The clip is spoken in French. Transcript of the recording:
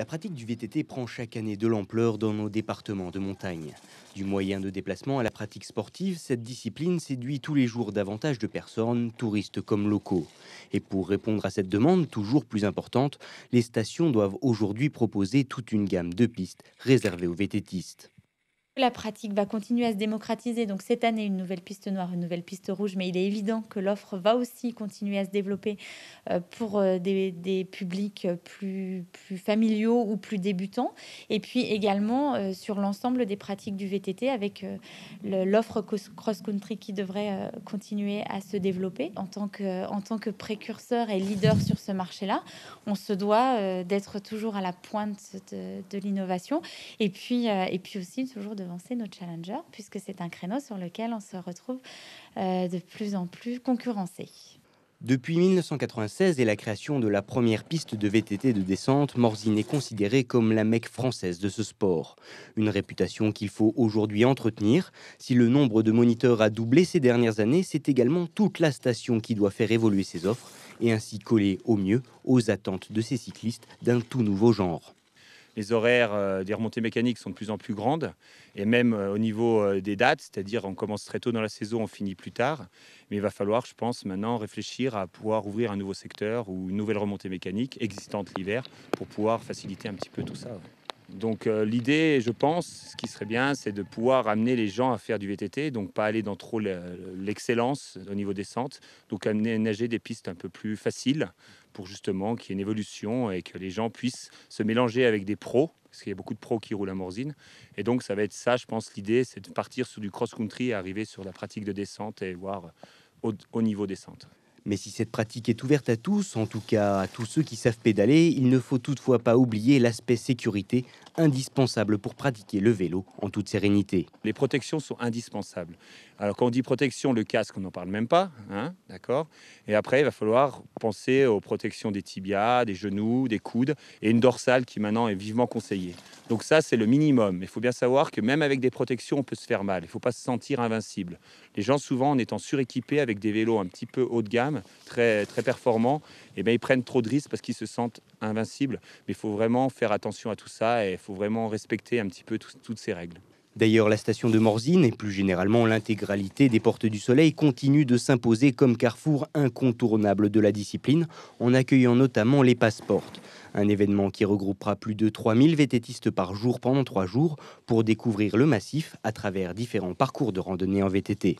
La pratique du VTT prend chaque année de l'ampleur dans nos départements de montagne. Du moyen de déplacement à la pratique sportive, cette discipline séduit tous les jours davantage de personnes, touristes comme locaux. Et pour répondre à cette demande toujours plus importante, les stations doivent aujourd'hui proposer toute une gamme de pistes réservées aux VTTistes. La pratique va continuer à se démocratiser. Donc cette année, une nouvelle piste noire, une nouvelle piste rouge, mais il est évident que l'offre va aussi continuer à se développer pour des publics plus familiaux ou plus débutants. Et puis également sur l'ensemble des pratiques du VTT avec l'offre cross-country qui devrait continuer à se développer. En tant que précurseur et leader sur ce marché-là, on se doit d'être toujours à la pointe de l'innovation et puis aussi toujours devancer nos challengers, puisque c'est un créneau sur lequel on se retrouve de plus en plus concurrencé. Depuis 1996 et la création de la première piste de VTT de descente, Morzine est considérée comme la Mecque française de ce sport. Une réputation qu'il faut aujourd'hui entretenir. Si le nombre de moniteurs a doublé ces dernières années, c'est également toute la station qui doit faire évoluer ses offres et ainsi coller au mieux aux attentes de ces cyclistes d'un tout nouveau genre. Les horaires des remontées mécaniques sont de plus en plus grandes et même au niveau des dates, c'est-à-dire on commence très tôt dans la saison, on finit plus tard. Mais il va falloir, je pense, maintenant réfléchir à pouvoir ouvrir un nouveau secteur ou une nouvelle remontée mécanique existante l'hiver pour pouvoir faciliter un petit peu tout ça. Ouais. Donc l'idée, je pense, ce qui serait bien, c'est de pouvoir amener les gens à faire du VTT, donc pas aller dans trop l'excellence au niveau descente, donc aménager des pistes un peu plus faciles pour justement qu'il y ait une évolution et que les gens puissent se mélanger avec des pros, parce qu'il y a beaucoup de pros qui roulent à Morzine. Et donc ça va être ça, je pense, l'idée, c'est de partir sur du cross-country et arriver sur la pratique de descente et voir au niveau descente. Mais si cette pratique est ouverte à tous, en tout cas à tous ceux qui savent pédaler, il ne faut toutefois pas oublier l'aspect sécurité, indispensable pour pratiquer le vélo en toute sérénité. Les protections sont indispensables. Alors quand on dit protection, le casque, on n'en parle même pas, hein, d'accord. Et après, il va falloir penser aux protections des tibias, des genoux, des coudes, et une dorsale qui maintenant est vivement conseillée. Donc ça, c'est le minimum. Mais il faut bien savoir que même avec des protections, on peut se faire mal. Il ne faut pas se sentir invincible. Les gens, souvent, en étant suréquipés avec des vélos un petit peu haut de gamme, très, très performants, eh bien, ils prennent trop de risques parce qu'ils se sentent invincibles. Mais il faut vraiment faire attention à tout ça et il faut vraiment respecter un petit peu toutes ces règles. D'ailleurs, la station de Morzine et plus généralement l'intégralité des Portes du Soleil continue de s'imposer comme carrefour incontournable de la discipline en accueillant notamment les Passeports, un événement qui regroupera plus de 3000 VTTistes par jour pendant 3 jours pour découvrir le massif à travers différents parcours de randonnée en VTT.